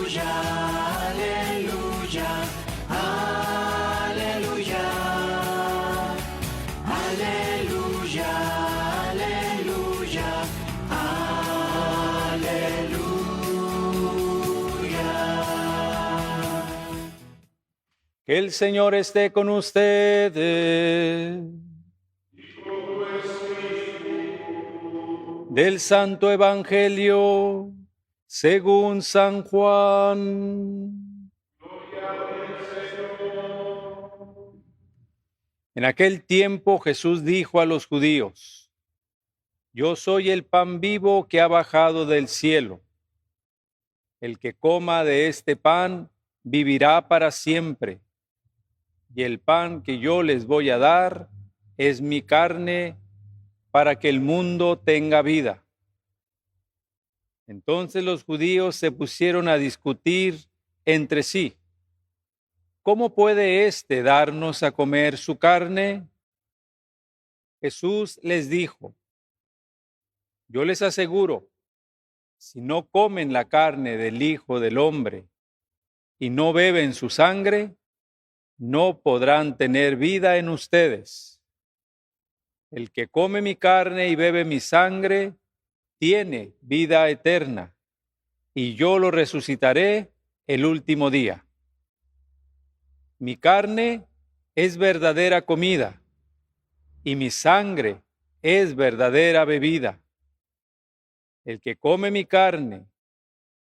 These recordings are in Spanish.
aleluya, aleluya, aleluya, aleluya, aleluya. Que el Señor esté con ustedes. Del Santo Evangelio según San Juan. En aquel tiempo Jesús dijo a los judíos: Yo soy el pan vivo que ha bajado del cielo. El que coma de este pan vivirá para siempre. Y el pan que yo les voy a dar es mi carne para que el mundo tenga vida. Entonces los judíos se pusieron a discutir entre sí: ¿Cómo puede éste darnos a comer su carne? Jesús les dijo: Yo les aseguro, si no comen la carne del Hijo del Hombre y no beben su sangre, no podrán tener vida en ustedes. El que come mi carne y bebe mi sangre tiene vida eterna, y yo lo resucitaré el último día. Mi carne es verdadera comida, y mi sangre es verdadera bebida. El que come mi carne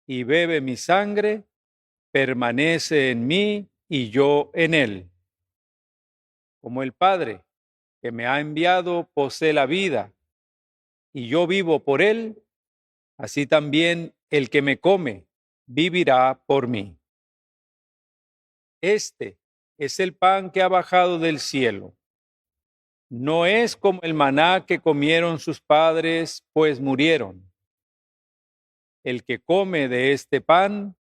y bebe mi sangre permanece en mí y yo en él. Como el Padre que me ha enviado posee la vida, y yo vivo por él, así también el que me come vivirá por mí. Este es el pan que ha bajado del cielo. No es como el maná que comieron sus padres, pues murieron. El que come de este pan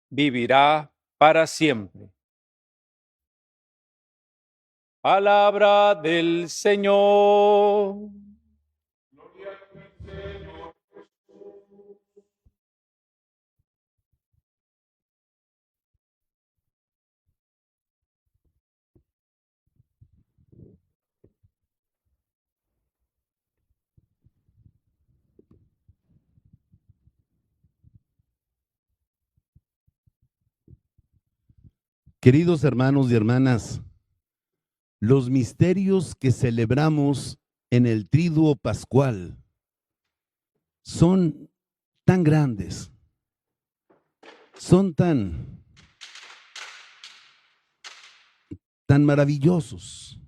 vivirá para siempre. Palabra del Señor. Gloria a ti, Señor Jesús. Queridos hermanos y hermanas, los misterios que celebramos en el Triduo Pascual son tan grandes, son tan maravillosos,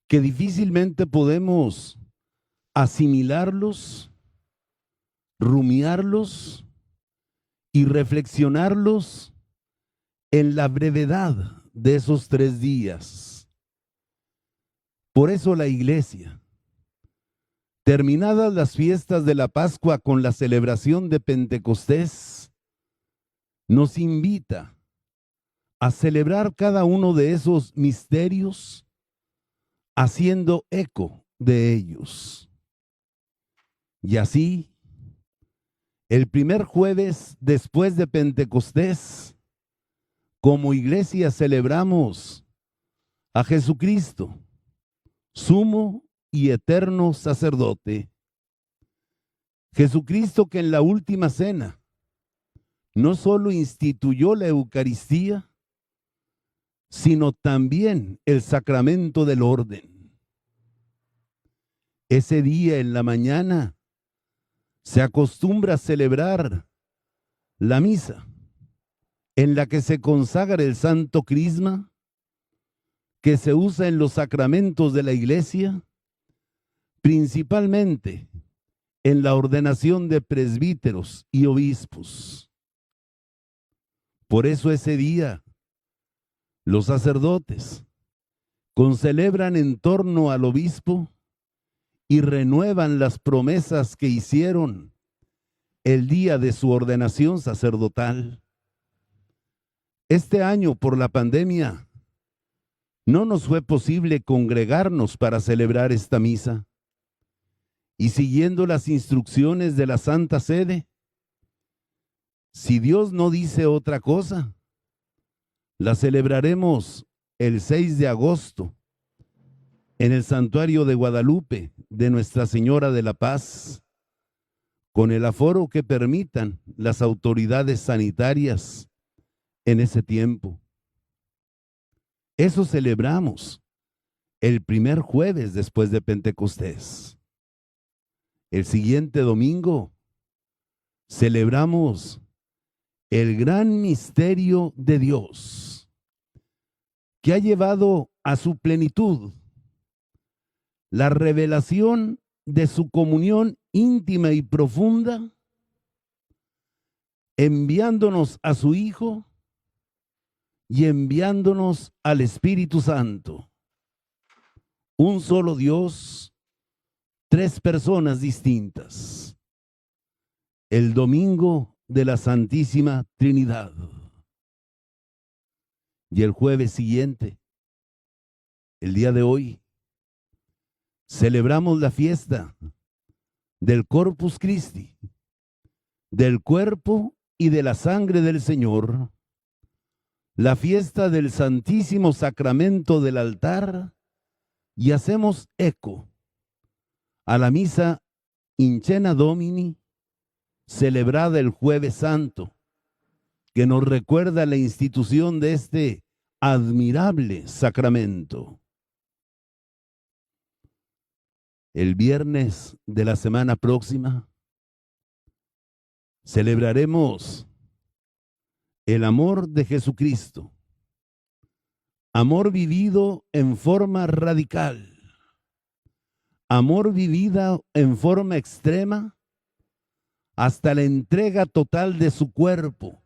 que difícilmente podemos asimilarlos, rumiarlos y reflexionarlos en la brevedad de esos 3 días. Por eso la Iglesia, terminadas las fiestas de la Pascua con la celebración de Pentecostés, nos invita a celebrar cada uno de esos misterios haciendo eco de ellos. Y así, el primer jueves después de Pentecostés, como Iglesia celebramos a Jesucristo, sumo y eterno sacerdote. Jesucristo que en la última cena no solo instituyó la Eucaristía, sino también el sacramento del orden. Ese día en la mañana se acostumbra a celebrar la misa, en la que se consagra el Santo Crisma, que se usa en los sacramentos de la Iglesia, principalmente en la ordenación de presbíteros y obispos. Por eso ese día, los sacerdotes concelebran en torno al obispo y renuevan las promesas que hicieron el día de su ordenación sacerdotal. Este año, por la pandemia, no nos fue posible congregarnos para celebrar esta misa. Y siguiendo las instrucciones de la Santa Sede, Si Dios no dice otra cosa, la celebraremos el 6 de agosto en el santuario de Guadalupe de Nuestra Señora de la Paz, con el aforo que permitan las autoridades sanitarias en ese tiempo. Eso celebramos el primer jueves después de Pentecostés. El siguiente domingo celebramos el gran misterio de Dios, que ha llevado a su plenitud la revelación de su comunión íntima y profunda, enviándonos a su Hijo y enviándonos al Espíritu Santo. Un solo Dios, tres personas distintas. El domingo de la Santísima Trinidad. Y el jueves siguiente, el día de hoy, celebramos la fiesta del Corpus Christi, del cuerpo y de la sangre del Señor, la fiesta del Santísimo Sacramento del altar, y hacemos eco a la misa In Cena Domini, celebrada el Jueves Santo, que nos recuerda la institución de este admirable sacramento. El viernes de la semana próxima celebraremos el amor de Jesucristo, amor vivido en forma radical, amor vivido en forma extrema, hasta la entrega total de su cuerpo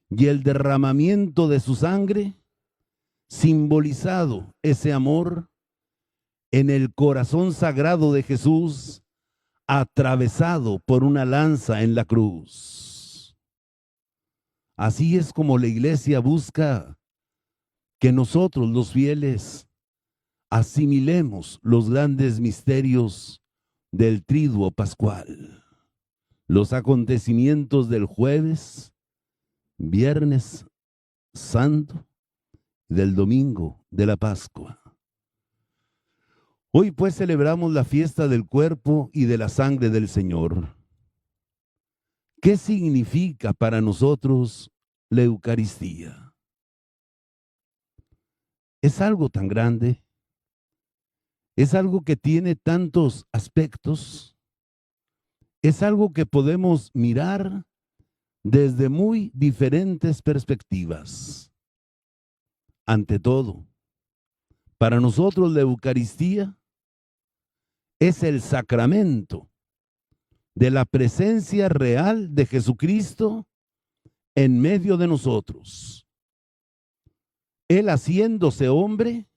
y el derramamiento de su sangre, simbolizado ese amor en el corazón sagrado de Jesús, atravesado por una lanza en la cruz. Así es como la Iglesia busca que nosotros, los fieles, asimilemos los grandes misterios del Triduo Pascual, los acontecimientos del jueves, viernes santo y del domingo de la Pascua. Hoy pues celebramos la fiesta del cuerpo y de la sangre del Señor. ¿Qué significa para nosotros la Eucaristía? Es algo tan grande, es algo que tiene tantos aspectos, es algo que podemos mirar desde muy diferentes perspectivas. Ante todo, para nosotros la Eucaristía es el sacramento de la presencia real de Jesucristo en medio de nosotros. Él, haciéndose hombre,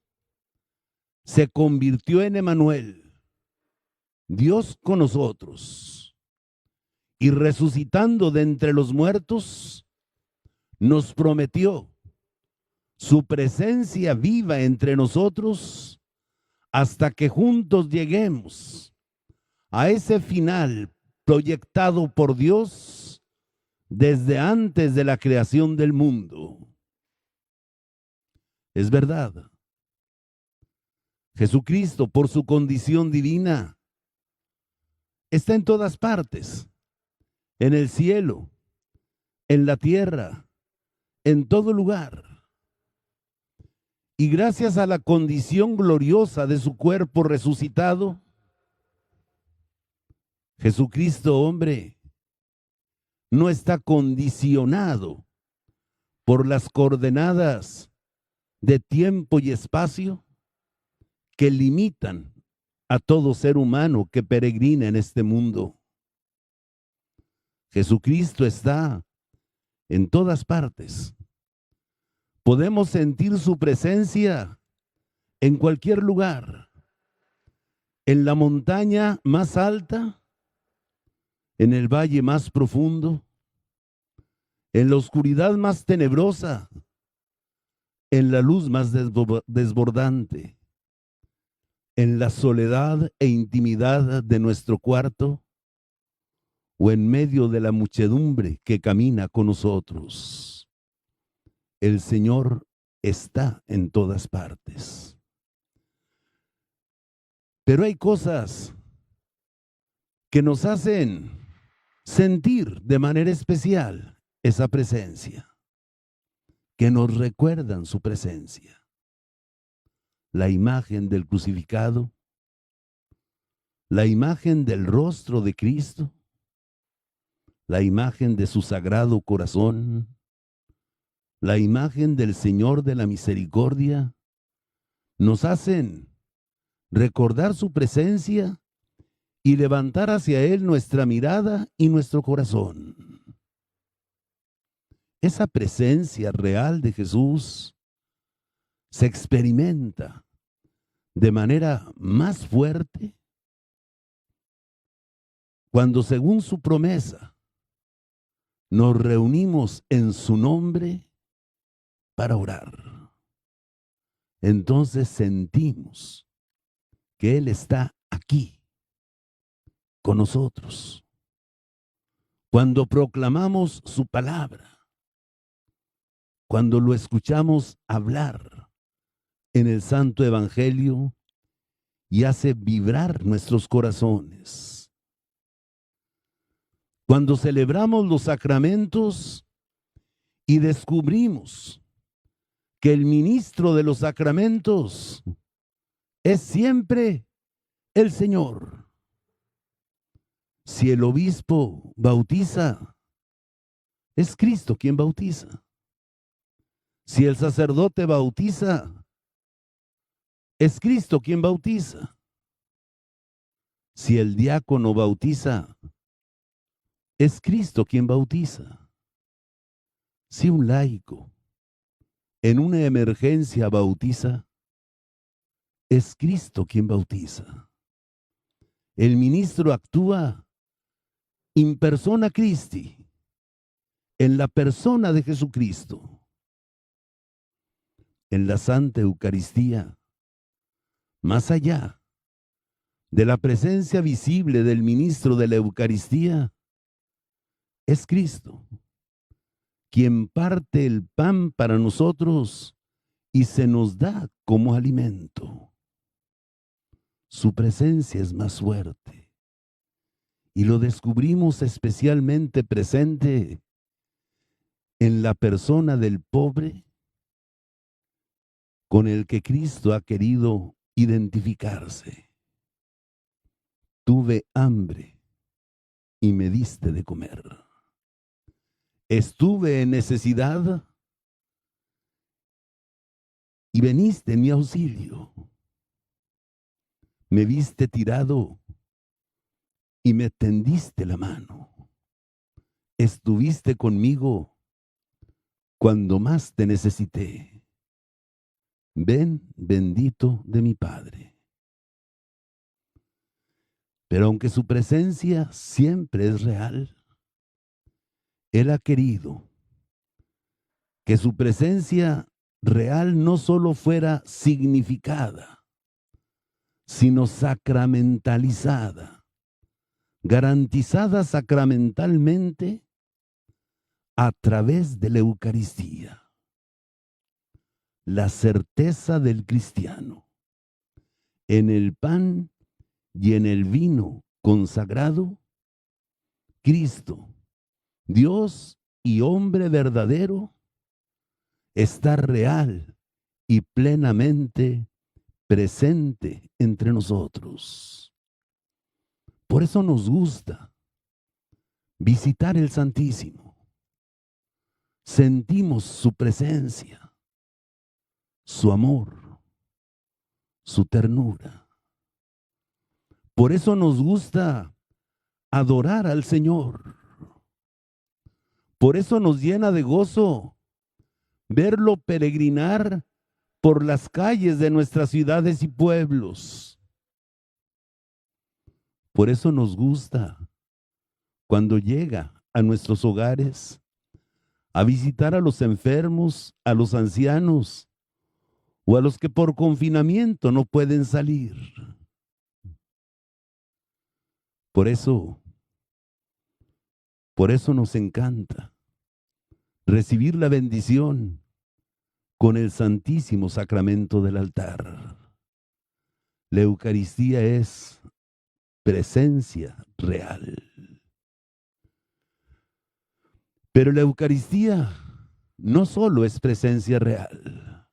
se convirtió en Emmanuel, Dios con nosotros, y resucitando de entre los muertos, nos prometió su presencia viva entre nosotros hasta que juntos lleguemos a ese final proyectado por Dios desde antes de la creación del mundo. Es verdad, Jesucristo, por su condición divina, está en todas partes, en el cielo, en la tierra, en todo lugar. Y gracias a la condición gloriosa de su cuerpo resucitado, Jesucristo, hombre, no está condicionado por las coordenadas de tiempo y espacio que limitan a todo ser humano que peregrina en este mundo. Jesucristo está en todas partes. Podemos sentir su presencia en cualquier lugar, en la montaña más alta, en el valle más profundo, en la oscuridad más tenebrosa, en la luz más desbordante, en la soledad e intimidad de nuestro cuarto, o en medio de la muchedumbre que camina con nosotros. El Señor está en todas partes. Pero hay cosas que nos hacen sentir de manera especial esa presencia, que nos recuerdan su presencia. La imagen del crucificado, la imagen del rostro de Cristo, la imagen de su sagrado corazón, la imagen del Señor de la misericordia, nos hacen recordar su presencia y levantar hacia Él nuestra mirada y nuestro corazón. Esa presencia real de Jesús se experimenta de manera más fuerte cuando, según su promesa, nos reunimos en su nombre para orar. Entonces sentimos que Él está aquí con nosotros. Cuando proclamamos su palabra, cuando lo escuchamos hablar en el Santo Evangelio y hace vibrar nuestros corazones. Cuando celebramos los sacramentos y descubrimos que el ministro de los sacramentos es siempre el Señor. Si el obispo bautiza, es Cristo quien bautiza. Si el sacerdote bautiza, es Cristo quien bautiza. Si el diácono bautiza, es Cristo quien bautiza. Si un laico en una emergencia bautiza, es Cristo quien bautiza. El ministro actúa in persona Christi, en la persona de Jesucristo. En la Santa Eucaristía, más allá de la presencia visible del ministro de la Eucaristía, es Cristo, quien parte el pan para nosotros y se nos da como alimento. Su presencia es más fuerte y lo descubrimos especialmente presente en la persona del pobre con el que Cristo ha querido identificarse. Tuve hambre y me diste de comer. Estuve en necesidad y veniste en mi auxilio. Me viste tirado y me tendiste la mano. Estuviste conmigo cuando más te necesité. Ven, bendito de mi Padre. Pero aunque su presencia siempre es real, Él ha querido que su presencia real no solo fuera significada, sino sacramentalizada, garantizada sacramentalmente a través de la Eucaristía. La certeza del cristiano en el pan y en el vino consagrado, Cristo, Dios y hombre verdadero, está real y plenamente presente entre nosotros. Por eso nos gusta visitar el Santísimo. Sentimos su presencia, su amor, su ternura. Por eso nos gusta adorar al Señor. Por eso nos llena de gozo verlo peregrinar por las calles de nuestras ciudades y pueblos. Por eso nos gusta cuando llega a nuestros hogares a visitar a los enfermos, a los ancianos o a los que por confinamiento no pueden salir. Por eso Por eso nos encanta recibir la bendición con el Santísimo Sacramento del altar. La Eucaristía es presencia real. Pero la Eucaristía no solo es presencia real.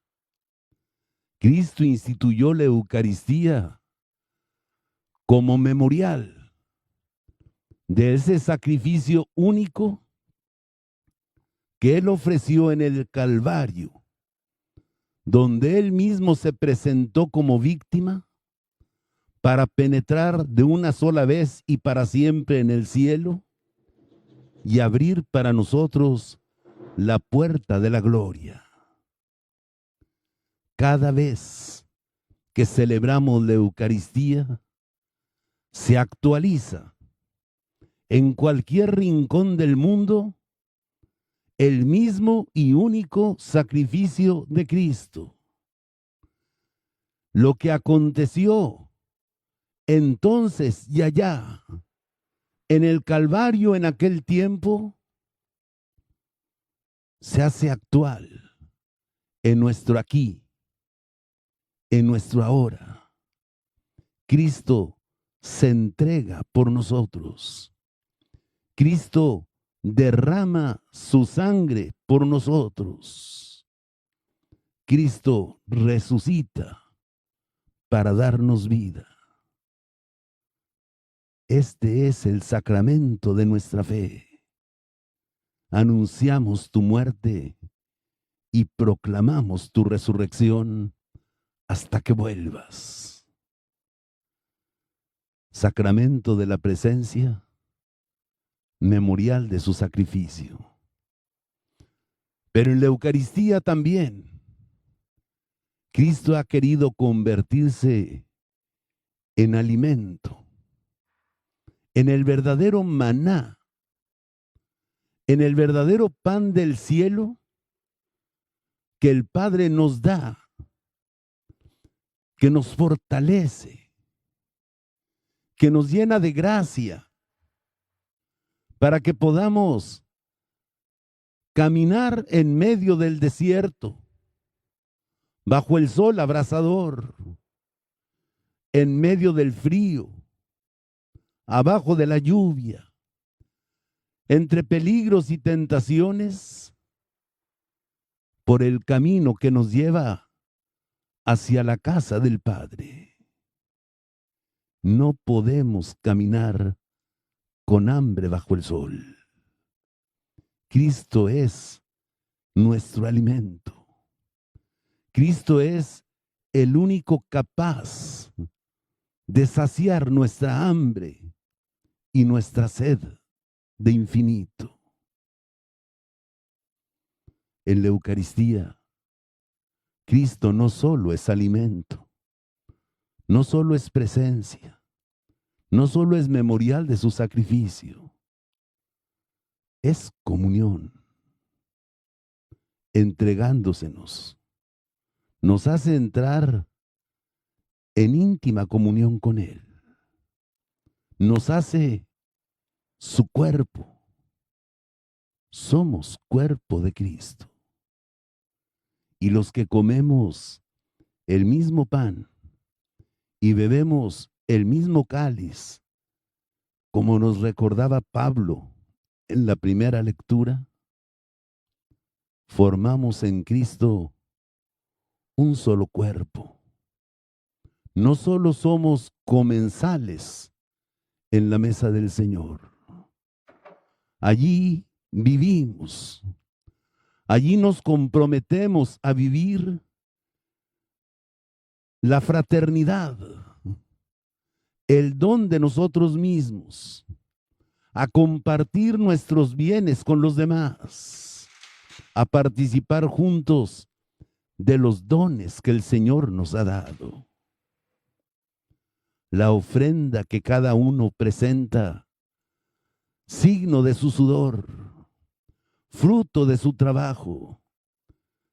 Cristo instituyó la Eucaristía como memorial de ese sacrificio único que Él ofreció en el Calvario, donde Él mismo se presentó como víctima para penetrar de una sola vez y para siempre en el cielo y abrir para nosotros la puerta de la gloria. Cada vez que celebramos la Eucaristía, se actualiza en cualquier rincón del mundo el mismo y único sacrificio de Cristo. Lo que aconteció entonces y allá, en el Calvario en aquel tiempo, se hace actual en nuestro aquí, en nuestro ahora. Cristo se entrega por nosotros. Cristo derrama su sangre por nosotros. Cristo resucita para darnos vida. Este es el sacramento de nuestra fe. Anunciamos tu muerte y proclamamos tu resurrección hasta que vuelvas. Sacramento de la presencia, memorial de su sacrificio. Pero en la Eucaristía también, Cristo ha querido convertirse en alimento, en el verdadero maná, en el verdadero pan del cielo que el Padre nos da, que nos fortalece, que nos llena de gracia, para que podamos caminar en medio del desierto, bajo el sol abrasador, en medio del frío, abajo de la lluvia, entre peligros y tentaciones, por el camino que nos lleva hacia la casa del Padre. No podemos caminar con hambre bajo el sol. Cristo es nuestro alimento. Cristo es el único capaz de saciar nuestra hambre y nuestra sed de infinito. En la Eucaristía, Cristo no solo es alimento, no solo es presencia, no solo es memorial de su sacrificio, es comunión, entregándosenos. Nos hace entrar en íntima comunión con Él. Nos hace su cuerpo. Somos cuerpo de Cristo. Y los que comemos el mismo pan y bebemos el mismo cáliz, como nos recordaba Pablo en la primera lectura, formamos en Cristo un solo cuerpo. No solo somos comensales en la mesa del Señor. Allí vivimos. Allí nos comprometemos a vivir la fraternidad, el don de nosotros mismos, a compartir nuestros bienes con los demás, a participar juntos de los dones que el Señor nos ha dado. La ofrenda que cada uno presenta, signo de su sudor, fruto de su trabajo,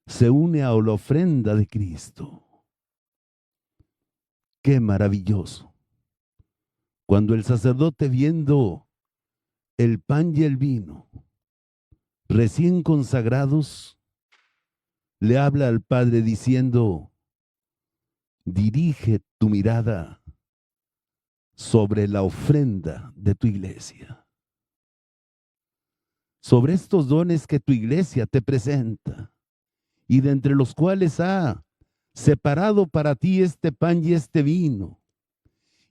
se une a la ofrenda de Cristo. ¡Qué maravilloso! Cuando el sacerdote, viendo el pan y el vino, recién consagrados, le habla al Padre diciendo: dirige tu mirada sobre la ofrenda de tu iglesia, sobre estos dones que tu iglesia te presenta, y de entre los cuales ha separado para ti este pan y este vino,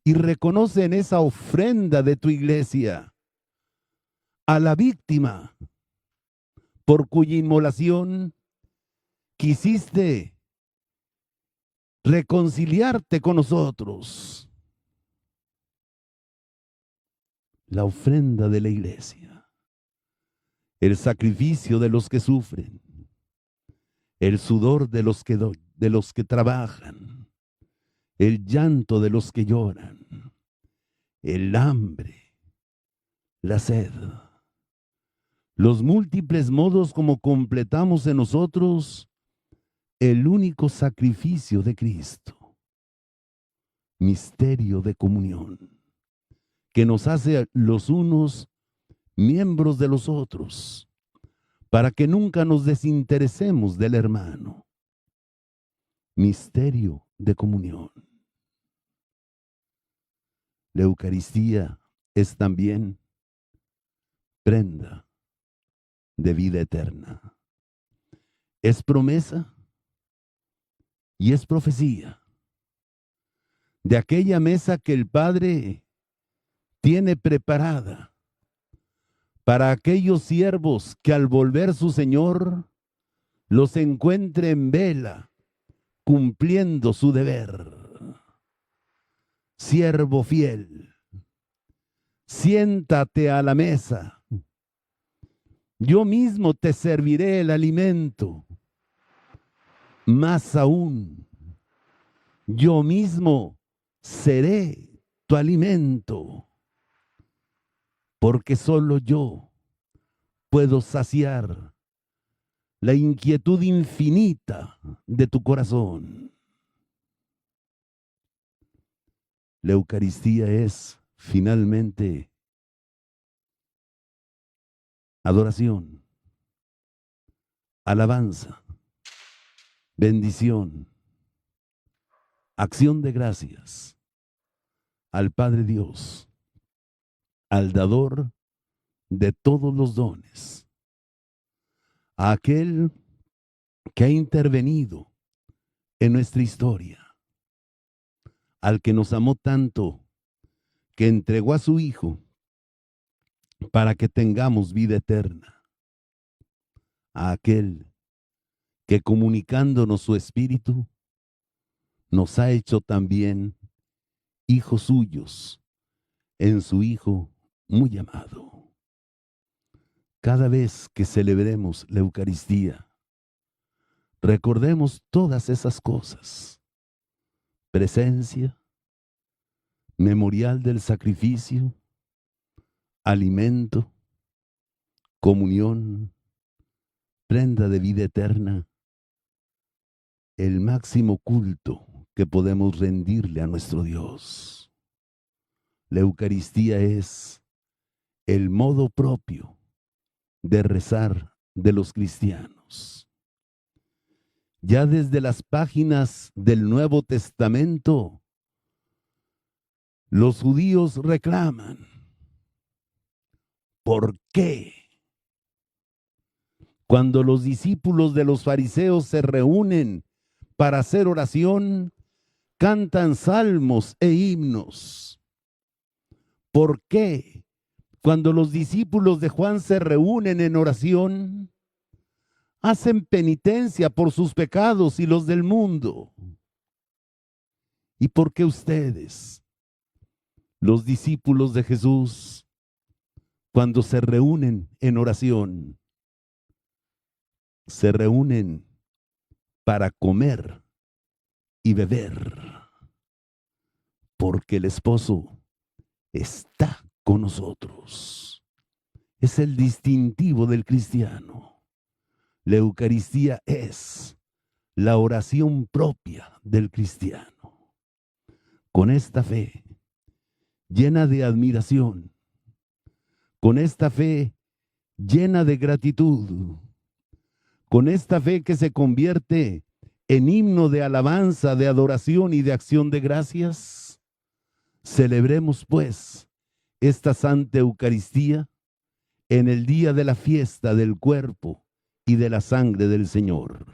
y reconoce en esa ofrenda de tu iglesia a la víctima por cuya inmolación quisiste reconciliarte con nosotros. La ofrenda de la iglesia, el sacrificio de los que sufren, el sudor de los que trabajan, el llanto de los que lloran, el hambre, la sed, los múltiples modos como completamos en nosotros el único sacrificio de Cristo, misterio de comunión, que nos hace los unos miembros de los otros, para que nunca nos desinteresemos del hermano. Misterio de comunión. La Eucaristía es también prenda de vida eterna. Es promesa y es profecía de aquella mesa que el Padre tiene preparada para aquellos siervos que al volver su Señor los encuentre en vela, cumpliendo su deber. Siervo fiel, siéntate a la mesa. Yo mismo te serviré el alimento. Más aún, yo mismo seré tu alimento, porque solo yo puedo saciar la inquietud infinita de tu corazón. La Eucaristía es finalmente adoración, alabanza, bendición, acción de gracias al Padre Dios, al dador de todos los dones, a aquel que ha intervenido en nuestra historia, al que nos amó tanto que entregó a su Hijo para que tengamos vida eterna, a aquel que comunicándonos su Espíritu nos ha hecho también hijos suyos en su Hijo muy amado. Cada vez que celebremos la Eucaristía, recordemos todas esas cosas: presencia, memorial del sacrificio, alimento, comunión, prenda de vida eterna, el máximo culto que podemos rendirle a nuestro Dios. La Eucaristía es el modo propio de rezar de los cristianos. Ya desde las páginas del Nuevo Testamento, los judíos reclaman: ¿por qué? Cuando los discípulos de los fariseos se reúnen para hacer oración, cantan salmos e himnos. ¿Por qué? Cuando los discípulos de Juan se reúnen en oración, hacen penitencia por sus pecados y los del mundo. ¿Y por qué ustedes, los discípulos de Jesús, cuando se reúnen en oración, se reúnen para comer y beber? Porque el esposo está con nosotros. Es el distintivo del cristiano. La Eucaristía es la oración propia del cristiano. Con esta fe, llena de admiración, con esta fe llena de gratitud, con esta fe que se convierte en himno de alabanza, de adoración y de acción de gracias, celebremos pues esta Santa Eucaristía en el día de la fiesta del cuerpo y de la sangre del Señor.